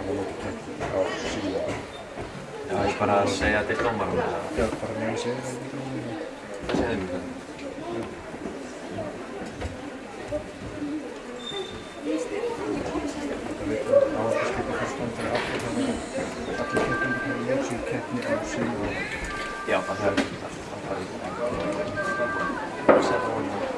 hafa lokið keppni á síðan. Já, ég bara að segja til dómarum eða? Já, bara með að segja það til dómarum. Hvað segir þið mér? Það veit að áhersluskipa fyrst fyrir allir keppningarnir lóksum keppni á síðan. Já, það hefur það í setja honum það.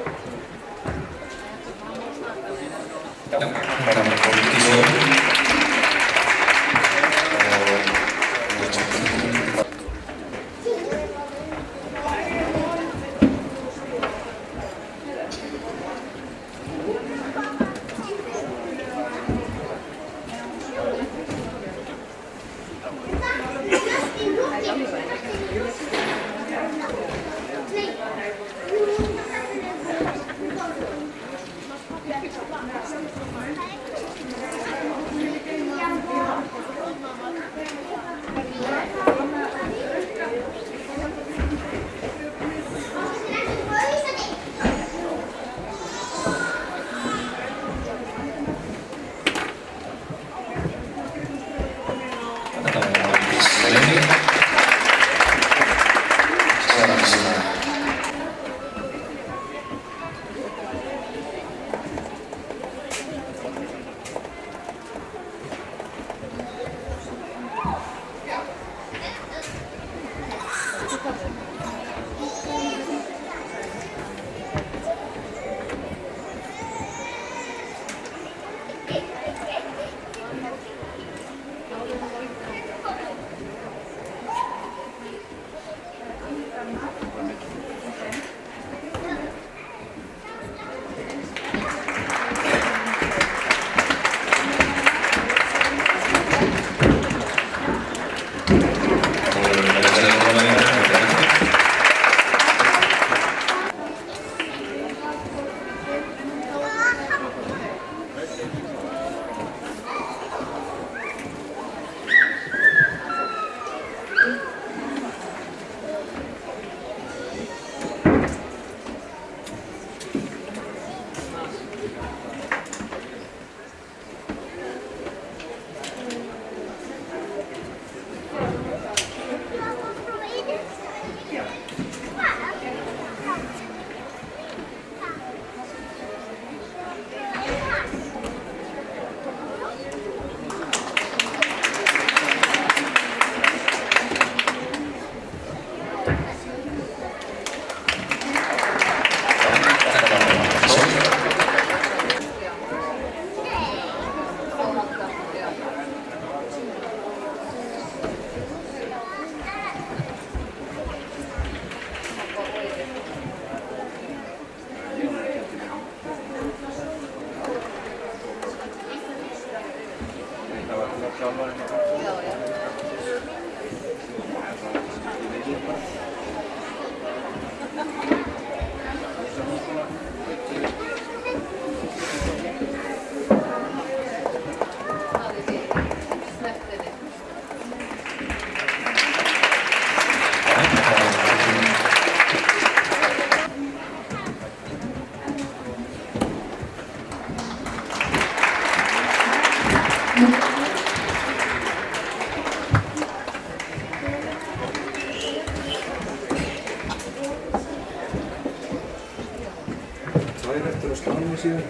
Tvær eftir að slánum síðan.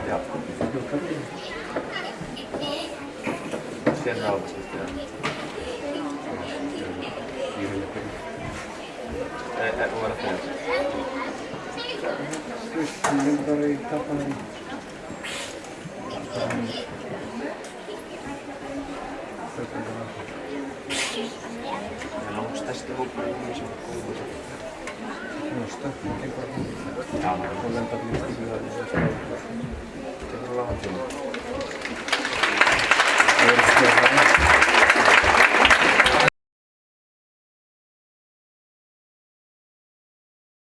Já. Það er kaffið. Sérna á það skiptið það. Ég vil ekki. Þú var að þegar? Ég vil bara í kappaðin. Það er langstærsti hópurinn í þessum hópur. Nú, stökkum ekki bara. Já, það Og lenda í stílu það. tekur alveg langan tíma.